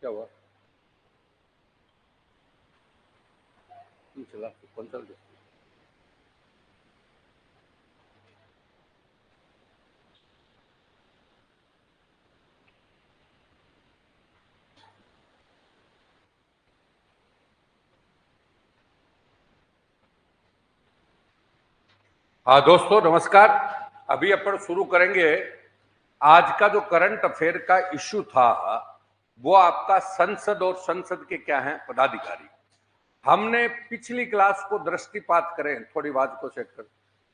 क्या हुआ? चला कौन चल गया? हाँ दोस्तों नमस्कार। अभी अपन शुरू करेंगे। आज का जो करंट अफेयर का इश्यू था वो आपका संसद और संसद के क्या हैं पदाधिकारी। हमने पिछली क्लास को दृष्टिपात करें, थोड़ी आवाज को चेक कर।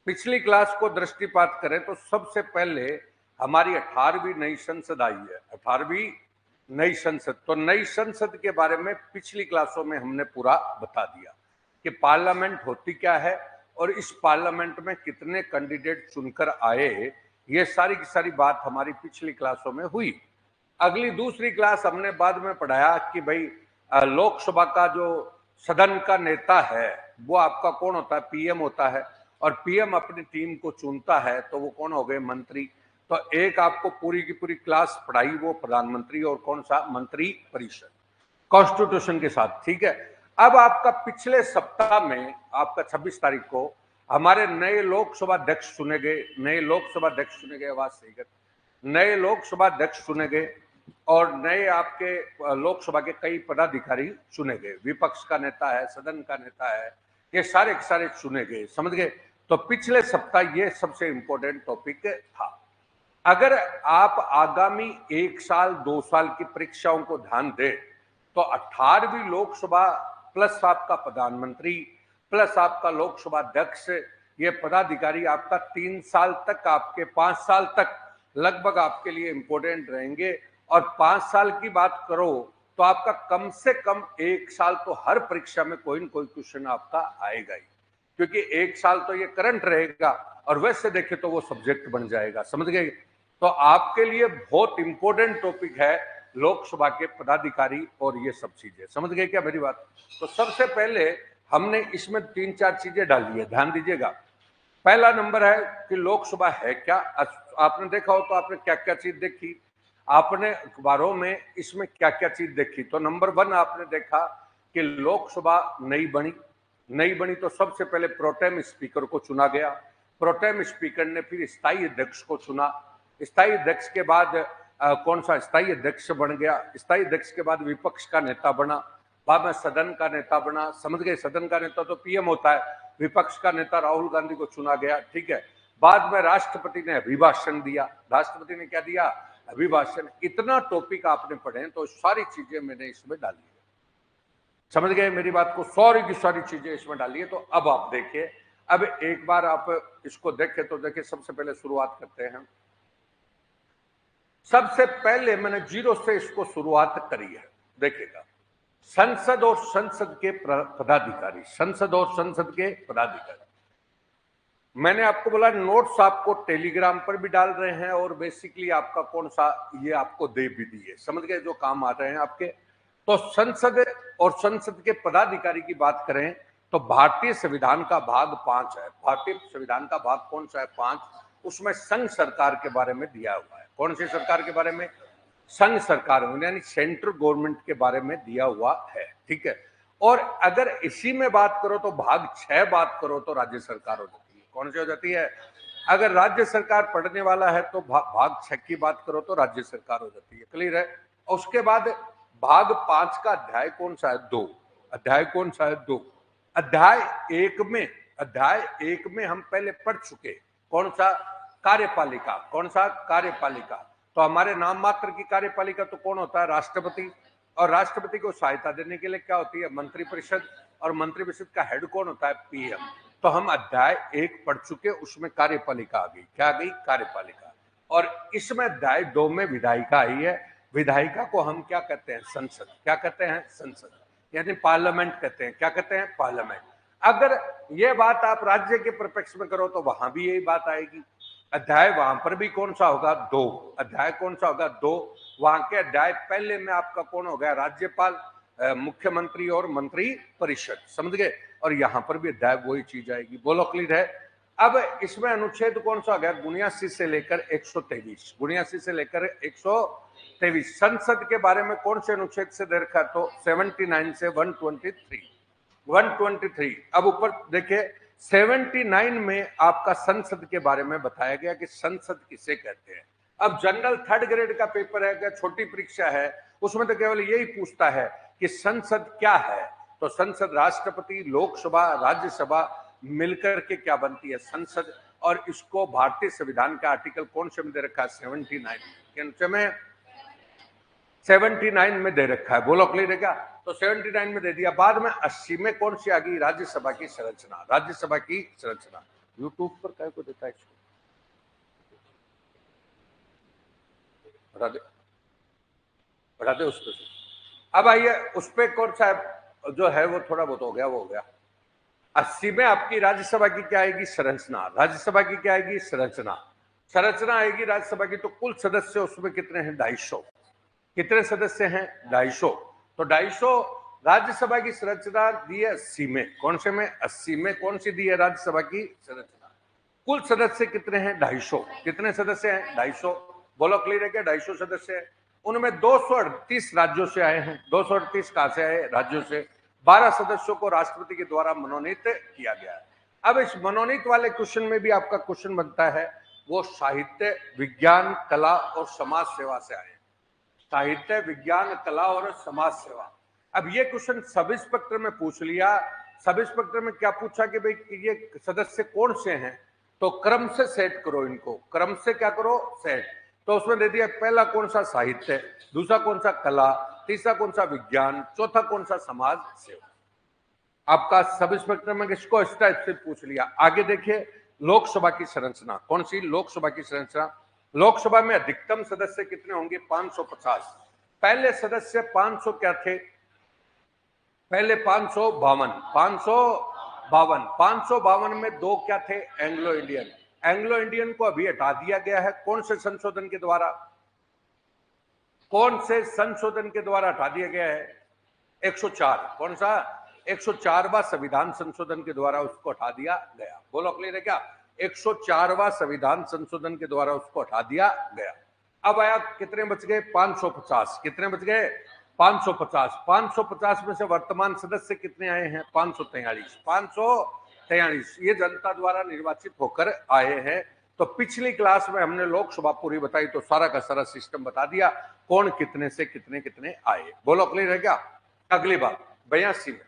पिछली क्लास को दृष्टिपात करें तो सबसे पहले हमारी 18वीं नई संसद आई है। 18वीं नई संसद, तो नई संसद के बारे में पिछली क्लासों में हमने पूरा बता दिया कि पार्लियामेंट होती क्या है और इस पार्लियामेंट में कितने कैंडिडेट चुनकर आए। ये सारी की सारी बात हमारी पिछली क्लासों में हुई। अगली दूसरी क्लास हमने बाद में पढ़ाया कि भाई लोकसभा का जो सदन का नेता है वो आपका कौन होता है? पीएम होता है। और पीएम अपनी टीम को चुनता है तो वो कौन हो गए? मंत्री। तो एक आपको पूरी की पूरी क्लास पढ़ाई वो प्रधानमंत्री और कौन सा? मंत्री परिषद, कॉन्स्टिट्यूशन के साथ। ठीक है। अब आपका पिछले सप्ताह में आपका 26 तारीख को हमारे नए लोकसभा अध्यक्ष चुने गए। नए लोकसभा अध्यक्ष चुने गए, आवाज सही कर। नए लोकसभा अध्यक्ष चुने गए और नए आपके लोकसभा के कई पदाधिकारी चुने गए। विपक्ष का नेता है, सदन का नेता है, ये सारे के सारे चुने गए। समझ गए? तो पिछले सप्ताह ये सबसे इंपॉर्टेंट टॉपिक था। अगर आप आगामी 1 साल 2 साल की परीक्षाओं को ध्यान दें तो 18वीं लोकसभा प्लस आपका प्रधानमंत्री प्लस आपका लोकसभा अध्यक्ष, ये पदाधिकारी आपका 3 साल तक, आपके 5 साल तक लगभग आपके लिए इंपॉर्टेंट रहेंगे। और 5 साल की बात करो तो आपका कम से कम 1 साल तो हर परीक्षा में कोई न कोई क्वेश्चन आपका आएगा ही, क्योंकि 1 साल तो ये करंट रहेगा और वैसे देखे तो वो सब्जेक्ट बन जाएगा। समझ गए? तो आपके लिए बहुत इंपॉर्टेंट टॉपिक है लोकसभा के पदाधिकारी और ये सब चीजें। समझ गए क्या मेरी बात? तो सबसे पहले हमने इसमें 3-4 चीजें डाली है, ध्यान दीजिएगा। पहला नंबर है कि लोकसभा है क्या। आपने देखा हो तो आपने क्या क्या चीज देखी, आपने अखबारों में इसमें क्या क्या चीज देखी। तो नंबर 1 आपने देखा कि लोकसभा नई बनी। नई बनी तो सबसे पहले प्रोटेम स्पीकर को चुना गया। प्रोटेम स्पीकर ने फिर स्थायी अध्यक्ष को चुना। स्थायी अध्यक्ष के बाद कौन सा स्थायी अध्यक्ष बन गया। स्थायी अध्यक्ष के बाद विपक्ष का नेता बना, बाद में सदन का नेता बना। समझ गए? सदन का नेता तो पीएम होता है, विपक्ष का नेता राहुल गांधी को चुना गया। ठीक है। बाद में राष्ट्रपति ने अभिभाषण दिया। राष्ट्रपति ने क्या दिया? अभिभाषण। इतना टॉपिक आपने पढ़े तो सारी चीजें मैंने इसमें डाली है। समझ गए मेरी बात को? सारी की सारी चीजें इसमें डाली है। तो अब आप देखिए, अब एक बार आप इसको देखें तो देखिए, सबसे पहले शुरुआत करते हैं। सबसे पहले मैंने जीरो से इसको शुरुआत करी है। देखिएगा, संसद और संसद के पदाधिकारी, संसद और संसद के पदाधिकारी। मैंने आपको बोला नोट्स आपको टेलीग्राम पर भी डाल रहे हैं और बेसिकली आपका कौन सा ये आपको दे भी दिए। समझ गए? जो काम आ रहे हैं आपके। तो संसद और संसद के पदाधिकारी की बात करें तो भारतीय संविधान का भाग 5 है। भारतीय संविधान का भाग कौन सा है? 5। उसमें संघ सरकार के बारे में दिया हुआ है। कौन सी सरकार के बारे में? संघ सरकार में, यानी सेंट्रल गवर्नमेंट के बारे में दिया हुआ है। ठीक है। और अगर इसी में बात करो तो भाग 6 बात करो तो राज्य सरकार हो जाती है। कौन सी हो जाती है? अगर राज्य सरकार पढ़ने वाला है तो भाग 6 की बात करो तो राज्य सरकार हो जाती है। क्लियर है? उसके बाद भाग 5 का अध्याय कौन सा है? 2। अध्याय कौन सा है? 2। अध्याय 1 में हम पहले पढ़ चुके। कौन सा? कार्यपालिका। कौन सा? कार्यपालिका। तो हमारे नाम मात्र की कार्यपालिका तो कौन होता है? राष्ट्रपति। और राष्ट्रपति को सहायता देने के लिए क्या होती है? मंत्रिपरिषद। और मंत्रिपरिषद का हेड कौन होता है? पीएम। तो हम अध्याय 1 पढ़ चुके, उसमें कार्यपालिका आ गई। क्या आ गई? कार्यपालिका। और इसमें अध्याय 2 में विधायिका आई है। विधायिका को हम क्या कहते हैं? संसद। क्या कहते हैं? संसद, यानी पार्लियामेंट कहते हैं। क्या कहते हैं? पार्लियामेंट। अगर ये बात आप राज्य के परिप्रेक्ष्य में करो तो वहां भी यही बात आएगी। अध्याय वहां पर भी कौन सा होगा? 2। अध्याय कौन सा होगा? 2। वहां के अध्याय पहले में आपका कौन हो गया? राज्यपाल, मुख्यमंत्री और मंत्री परिषद। समझ गए? और यहां पर भी अध्याय वही चीज आएगी। बोलो क्लियर है? अब इसमें अनुच्छेद कौन सा आ गया? 79 से लेकर 123, 79 से लेकर 123। संसद के बारे में कौन से अनुच्छेद से दे रखा? तो 79 से 123, 123। अब ऊपर देखिए 79 में आपका संसद के बारे में बताया गया कि संसद किसे कहते हैं। अब जनरल 3rd ग्रेड का पेपर है, छोटी परीक्षा है, उसमें तो केवल यही पूछता है कि संसद क्या है। तो संसद राष्ट्रपति, लोकसभा, राज्यसभा मिलकर के क्या बनती है? संसद। और इसको भारतीय संविधान का आर्टिकल कौन से में दे रखा है? 79 में, 79 में दे रखा है। बोलो क्लियर है क्या? तो 79 में दे दिया। बाद में 80 में कौन सी आ गई? राज्यसभा की संरचना, राज्यसभा की संरचना। यूट्यूब पर क्या को देता है इसको? बढ़ा दे उसको। अब आइए उस पे कौन सा जो है वो थोड़ा बहुत हो गया, वो हो गया। 80 में आपकी राज्यसभा की क्या आएगी? संरचना। राज्यसभा की क्या आएगी? संरचना। संरचना आएगी राज्यसभा की। तो कुल सदस्य उसमें कितने हैं? 250। कितने सदस्य हैं? 250। तो 250 राज्यसभा की संरचना दी है 80 में। कौन से में? 80 में। कौन सी दी है राज्यसभा की संरचना? कुल सदस्य कितने हैं? 250। कितने सदस्य हैं? 250। बोलो क्लियर है क्या? 250 सदस्य है। उनमें 238 राज्यों से आए हैं। 238 कहां से आए? राज्यों से। 12 सदस्यों को राष्ट्रपति के द्वारा मनोनीत किया गया है। अब इस मनोनीत वाले क्वेश्चन में भी आपका क्वेश्चन बनता है, वो साहित्य, विज्ञान, कला और समाज सेवा से आए। साहित्य, विज्ञान, कला और समाज सेवा। अब ये क्वेश्चन सब इंस्पेक्टर में पूछ लिया। सब इंस्पेक्टर में क्या पूछा कि भाई ये सदस्य कौन से हैं? तो क्रम से सेट करो इनको, क्रम से क्या करो? सेट। तो उसमें दे दिया पहला कौन सा? साहित्य, दूसरा कौन सा? कला, तीसरा कौन सा? विज्ञान, चौथा कौन सा? समाज सेवा। आपका सब इंस्पेक्टर में किसको इस टाइप से पूछ लिया। आगे देखिए लोकसभा की संरचना। कौन सी? लोकसभा की संरचना। लोकसभा में अधिकतम सदस्य कितने होंगे? 550। पहले सदस्य 500 क्या थे? पहले 552, 552 में दो क्या थे? Anglo Indian. एंग्लो इंडियन को अभी हटा दिया गया है। कौन से संशोधन के द्वारा? कौन से संशोधन के द्वारा हटा दिया गया है? 104। कौन सा? 104वां संविधान संशोधन के द्वारा उसको हटा दिया गया। बोलो क्लियर है क्या? 104वां संविधान संशोधन के द्वारा उसको हटा दिया गया। अब आया कितने बच गए? 550। कितने बच गए? 550। 550 में से वर्तमान सदस्य कितने आए हैं? 543। 543 ये जनता द्वारा निर्वाचित होकर आए हैं। तो पिछली क्लास में हमने लोकसभा पूरी बताई, तो सारा का सारा सिस्टम बता दिया कौन कितने से कितने कितने आए। बोलो क्लियर है क्या? अगली बात 82 में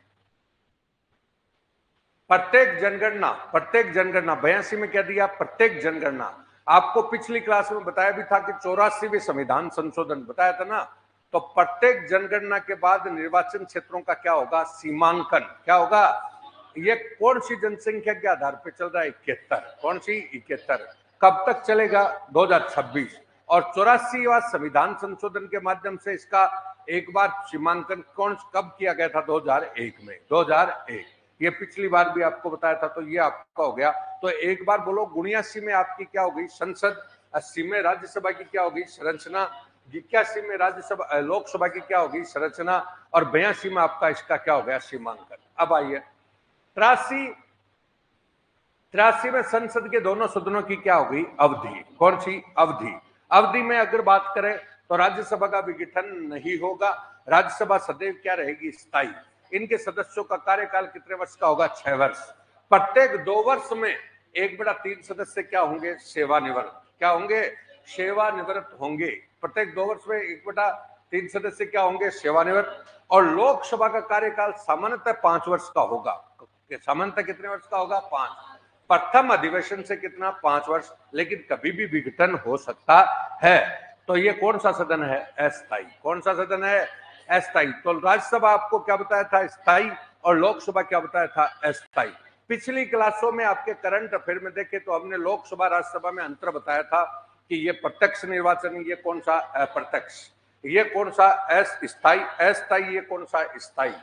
प्रत्येक जनगणना, प्रत्येक जनगणना 82 में क्या दिया? प्रत्येक जनगणना। आपको पिछली क्लास में बताया भी था कि 84वें संविधान संशोधन बताया था ना। तो प्रत्येक जनगणना के बाद निर्वाचन क्षेत्रों का क्या होगा? सीमांकन। क्या होगा? ये कौन सी जनसंख्या के आधार पर चल रहा है? 71। कौन सी? 71। कब तक चलेगा? 2026। और 84वां संविधान संशोधन के माध्यम से इसका एक बार सीमांकन कौन कब किया गया था? 2001 में। 2001। ये पिछली बार भी आपको बताया था। तो ये आपका हो गया। तो एक बार बोलो 79 में आपकी क्या हो गई? संसद। 80 में राज्यसभा की क्या हो गई? संरचना। 81 में राज्यसभा लोकसभा की क्या हो गई? संरचना। और 82 में आपका इसका क्या हो गया? सीमांकन। अब आइए 83 में संसद के दोनों सदनों की क्या हो गई? अवधि। कौन सी? अवधि। अवधि में अगर बात करें तो राज्यसभा का विघटन नहीं होगा। राज्यसभा सदैव क्या रहेगी? स्थायी। इनके सदस्यों का कार्यकाल कितने वर्ष का होगा? 6 वर्ष। प्रत्येक 2 वर्ष में 1/3 सदस्य क्या होंगे? सेवानिवृत्त। क्या होंगे? सेवानिवृत्त होंगे। प्रत्येक 2 वर्ष में 1/3 सदस्य क्या होंगे? सेवानिवृत्त। और लोकसभा का कार्यकाल सामान्यतः 5 वर्ष का होगा। सामान्यतः कितने वर्ष का होगा? 5। प्रथम अधिवेशन से कितना? 5 वर्ष। लेकिन कभी भी विघटन हो सकता है। तो ये कौन सा सदन है? अस्थायी। कौन सा सदन है? अस्थायी। तो राज्यसभा आपको क्या बताया था? स्थायी। और लोकसभा क्या बताया था? अस्थायी। पिछली क्लासों में आपके करंट अफेयर में देखे तो हमने लोकसभा राज्यसभा में अंतर बताया था कि ये प्रत्यक्ष निर्वाचन, ये कौन सा? अप्रत्यक्ष। ये कौन सा? अस्थायी। अस्थायी। ये कौन सा? स्थायी।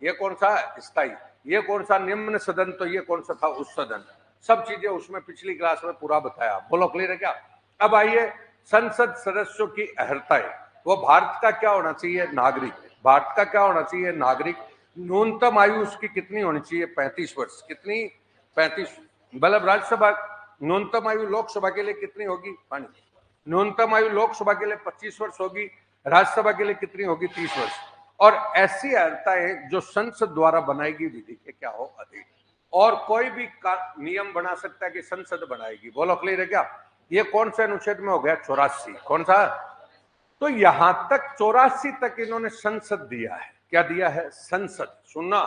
ये कौन सा? स्थायी। ये कौन सा? निम्न सदन। तो ये कौन सा था? उच्च सदन। सब चीजें उसमें पिछली क्लास में पूरा बताया। बोलो क्लियर है क्या? अब आइए संसद सदस्यों की अहर्ताएं। वो भारत का क्या होना चाहिए? नागरिक। भारत का क्या होना चाहिए? नागरिक। न्यूनतम आयु उसकी कितनी होनी चाहिए? 35 वर्ष। कितनी? 35। मतलब राज्यसभा न्यूनतम आयु लोकसभा के लिए कितनी होगी? पानी। न्यूनतम आयु लोकसभा के लिए 25 वर्ष होगी, राज्यसभा के लिए कितनी होगी? 30 वर्ष। और ऐसी अर्हताएं जो संसद द्वारा बनाएगी विधि के क्या हो? अधिक। और कोई भी नियम बना सकता है कि संसद बनाएगी। बोलो क्लियर है क्या? ये कौन से अनुच्छेद में हो गया? 84। कौन सा? तो यहां तक 84 तक इन्होंने संसद दिया है। क्या दिया है? संसद। सुनना,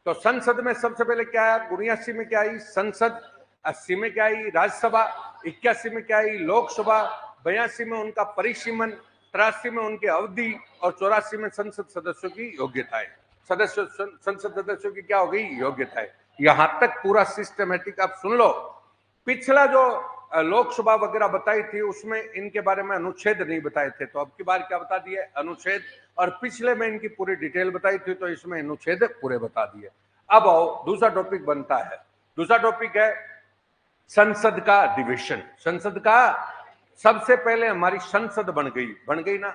तो संसद में सबसे पहले क्या आया? 79 में क्या आई? संसद। 80 में क्या आई? राज्यसभा। 81 में क्या आई? लोकसभा। 82 में उनका परिसीमन। 83 में उनकी अवधि। और 84 में संसद सदस्यों की योग्यताएं। संसद सदस्यों की क्या हो गई? योग्यताएं। यहां तक पूरा सिस्टमेटिक। आप सुन लो, पिछला जो लोकसभा वगैरह बताई थी उसमें इनके बारे में अनुच्छेद नहीं बताए थे, तो अब की बार क्या बता दिए? अनुच्छेद। और पिछले में इनकी पूरी डिटेल बताई थी, तो इसमें अनुच्छेद पूरे बता दिए। अब आओ, दूसरा टॉपिक बनता है। दूसरा टॉपिक है संसद का अधिवेशन। संसद का, सबसे पहले हमारी संसद बन गई ना।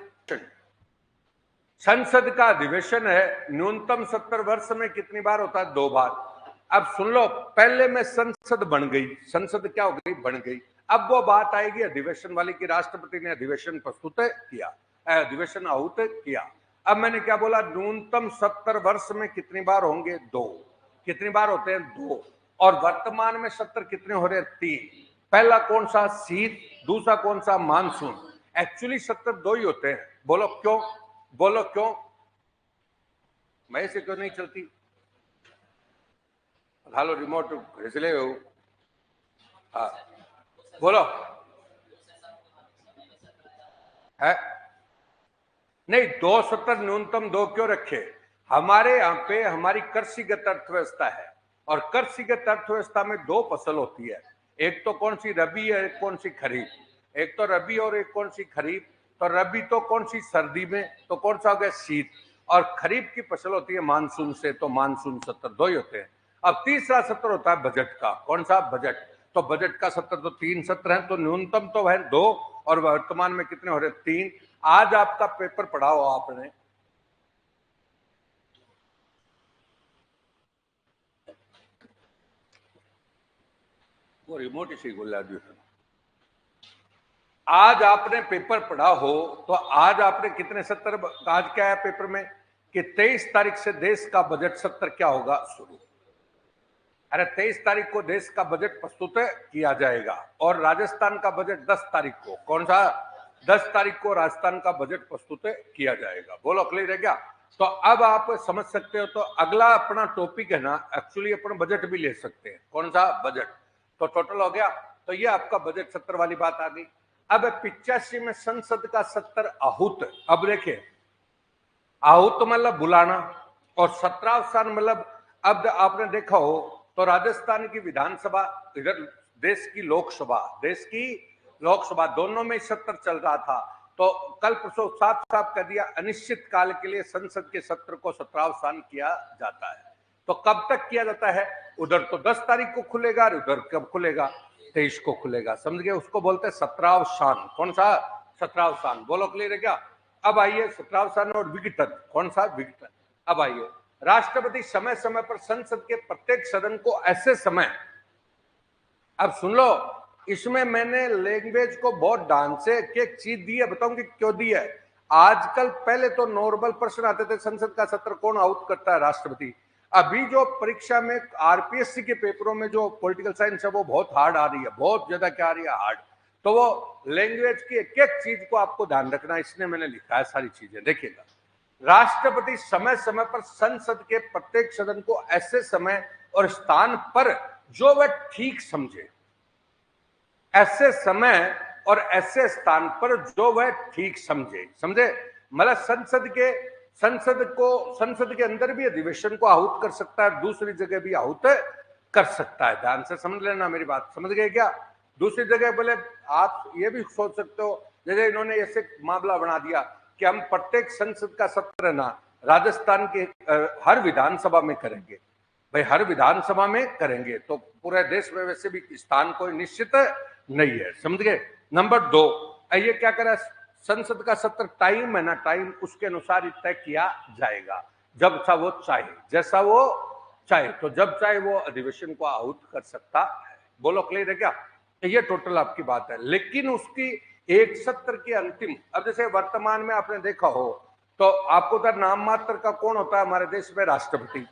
संसद का अधिवेशन है, न्यूनतम 70 वर्ष में कितनी बार होता है? 2 बार। अब सुन लो, पहले में संसद बन गई। संसद क्या हो गई? बन गई। अब वो बात आएगी अधिवेशन वाली की राष्ट्रपति ने अधिवेशन प्रस्तुत किया, अधिवेशन आहूत किया। अब मैंने क्या बोला? न्यूनतम 70 वर्ष में कितनी बार होंगे? 2। कितनी बार होते हैं? 2। और वर्तमान में 70 कितने हो रहे हैं? 3। पहला कौन सा? शीत। दूसरा कौन सा? मानसून। एक्चुअली 70 2 ही होते हैं। बोलो क्यों? बोलो क्यों? मैं से क्यों नहीं चलती? हालो, रिमोट भेज ले हो। हाँ, बोलो। है नहीं, 270 न्यूनतम 2 क्यों रखे? हमारे यहाँ पे हमारी कृषिगत अर्थव्यवस्था है, और कृषिगत अर्थव्यवस्था में 2 फसल होती है। एक तो कौन सी? रबी है, एक कौन सी? खरीफ। एक तो रबी और एक कौन सी? खरीफ। तो रबी तो कौन सी? सर्दी में। तो कौन सा हो गया? शीत। और खरीफ की फसल होती है मानसून से, तो मानसून 70 2 ही होते हैं। अब तीसरा सत्र होता है बजट का। कौन सा? बजट। तो बजट का सत्र तो 3 सत्र है, तो न्यूनतम तो है 2, और वर्तमान में कितने हो रहे? 3। आज आपका पेपर पढ़ा हो आपने, वो रिमोट इसी गोला दियो। आज आपने पेपर पढ़ा हो, तो आज आपने कितने सत्र? आज क्या है पेपर में कि 23 तारीख से देश का बजट सत्र क्या होगा? शुरू। अरे 23 तारीख को देश का बजट प्रस्तुत किया जाएगा, और राजस्थान का बजट 10 तारीख को। कौन सा? 10 तारीख को राजस्थान का बजट प्रस्तुत किया जाएगा। बोलो क्लियर है क्या? तो अब आप समझ सकते हो। तो अगला अपना टॉपिक है ना, एक्चुअली अपन बजट भी ले सकते हैं। कौन सा? बजट। तो टोटल हो गया। तो ये आपका बजट सत्र वाली बात आ गई। अब 85 में संसद का सत्र आहूत। अब देखिए, आहूत मतलब बुलाना, और 17 मतलब, अब आपने देखा हो तो राजस्थान की विधानसभा, इधर देश की लोकसभा दोनों में सत्र चल रहा था। तो कल परसों साफ साफ कह दिया, अनिश्चित काल के लिए संसद के सत्र को 17 किया जाता है। तो कब तक किया जाता है? उधर तो 10 तारीख को खुलेगा, और उधर कब खुलेगा? 23 को खुलेगा। समझ गए? उसको बोलते हैं 17। कौन सा? 17। बोलो क्लियर है क्या? अब आइए 17 और विघटन। कौन सा? विघटन। अब आइए, राष्ट्रपति समय समय पर संसद के प्रत्येक सदन को ऐसे समय, अब सुन लो, इसमें मैंने लैंग्वेज को बहुत ढंग से एक चीज दी है, बताऊंगी क्यों दी है। आजकल पहले तो नॉर्मल प्रश्न आते थे, संसद का सत्र कौन आउट करता है? राष्ट्रपति। अभी जो परीक्षा में आरपीएससी के पेपरों में जो पॉलिटिकल साइंस है वो बहुत हार्ड आ रही है, बहुत ज्यादा क्या आ रही है? हार्ड। तो वो लैंग्वेज की एक एक चीज को आपको ध्यान रखना, इसने मैंने लिखा है सारी चीजें, देखिएगा। राष्ट्रपति समय समय पर संसद के प्रत्येक सदन को ऐसे समय और स्थान पर जो वह ठीक समझे, ऐसे समय और ऐसे स्थान पर जो वह ठीक समझे। समझे? मतलब संसद के अंदर भी अधिवेशन को आहूत कर सकता है, दूसरी जगह भी आहूत कर सकता है। ध्यान से समझ लेना मेरी बात, समझ गए क्या? दूसरी जगह बोले, आप ये भी सोच सकते हो, जैसे इन्होंने ऐसे मामला बना दिया कि हम प्रत्येक संसद का सत्र ना राजस्थान के हर विधानसभा में करेंगे। भाई हर विधानसभा में करेंगे तो पूरे देश में वैसे भी स्थान कोई निश्चित नहीं है। समझ गए? नंबर 2, ये क्या करा, संसद का सत्र टाइम है ना, टाइम उसके अनुसार ही तय किया जाएगा, जब वो चाहे, जैसा वो चाहे। तो जब चाहे वो अधिवेशन को आहूत कर सकता है। बोलो क्लियर है क्या? ये टोटल आपकी बात है। लेकिन उसकी एक सत्र के अंतिम, अब जैसे वर्तमान में आपने देखा हो तो आपको तो नाम मात्र का कौन होता है हमारे देश में? राष्ट्रपति।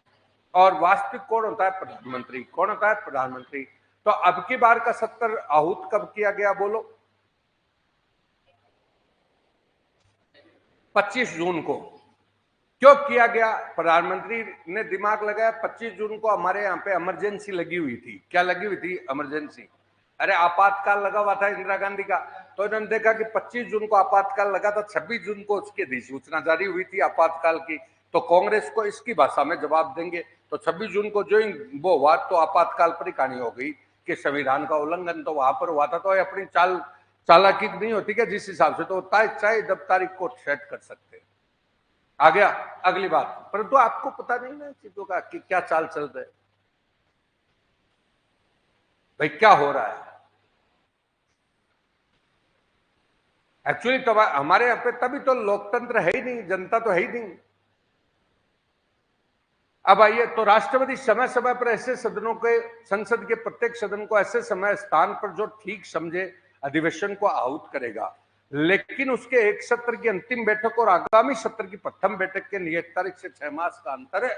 और वास्तविक कौन होता है? प्रधानमंत्री। कौन होता है? प्रधानमंत्री। तो अब की बार का सत्र आहूत कब किया गया बोलो? 25 जून को। क्यों किया गया? प्रधानमंत्री ने दिमाग लगाया, 25 जून को हमारे यहाँ पे इमरजेंसी लगी हुई थी। क्या लगी हुई थी? इमरजेंसी। अरे आपातकाल लगा हुआ था इंदिरा गांधी का। तो इन्होंने देखा कि 25 जून को आपातकाल लगा था, 26 जून को उसकी अधिसूचना जारी हुई थी आपातकाल की, तो कांग्रेस को इसकी भाषा में जवाब देंगे। तो 26 जून को जो वो हुआ तो आपातकाल पर ही कहानी हो गई कि संविधान का उल्लंघन तो वहां पर हुआ था। तो अपनी चालाकी नहीं होती क्या? जिस हिसाब से तो चाहे जब तारीख को सेट कर सकते हैं। आ गया अगली बात। परंतु आपको पता नहीं ना चीजों का कि क्या चाल चल रहा है, भाई क्या हो रहा है एक्चुअली। तो हमारे यहाँ पे तभी तो लोकतंत्र है ही नहीं, जनता तो है ही नहीं। अब आइए, तो राष्ट्रपति समय समय पर ऐसे सदनों के, संसद के प्रत्येक सदन को ऐसे समय स्थान पर जो ठीक समझे अधिवेशन को आहूत करेगा। लेकिन उसके एक सत्र की अंतिम बैठक और आगामी सत्र की प्रथम बैठक के नियत तारीख से 6 मास का अंतर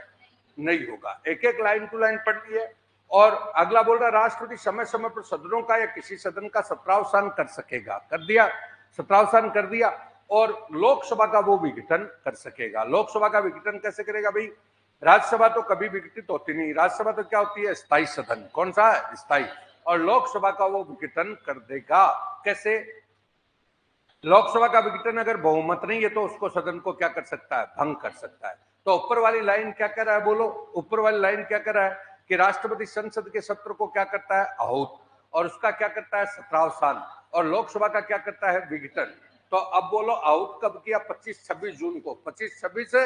नहीं होगा। एक एक लाइन टू लाइन पढ़ ली है। और अगला बोल रहा राष्ट्रपति समय समय पर सदनों का या किसी सदन का सत्रावसान कर सकेगा। कर दिया, सत्रावसान कर दिया। और लोकसभा का वो विघटन कर सकेगा। लोकसभा का विघटन कैसे करेगा भाई? राज्यसभा तो कभी विघटित होती नहीं। राज्यसभा तो क्या होती है? स्थायी सदन। कौन सा है? स्थायी। और लोकसभा का वो विघटन कर देगा। कैसे? लोकसभा का विघटन अगर बहुमत नहीं है तो उसको सदन को क्या कर सकता है? भंग कर सकता है। तो ऊपर वाली लाइन क्या कह रहा है बोलो? ऊपर वाली लाइन क्या कह रहा है कि राष्ट्रपति संसद के सत्र को क्या करता है? आहूत। और उसका क्या करता है? सत्रावसान। और लोकसभा का क्या करता है? विघटन। तो अब बोलो आहूत कब किया? 25-26 जून को। 25-26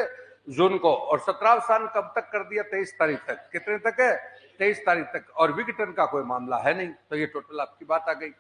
जून को। और सत्रावसान कब तक कर दिया? 23 तारीख तक। कितने तक है? 23 तारीख तक। और विघटन का कोई मामला है नहीं। तो ये टोटल आपकी बात आ गई।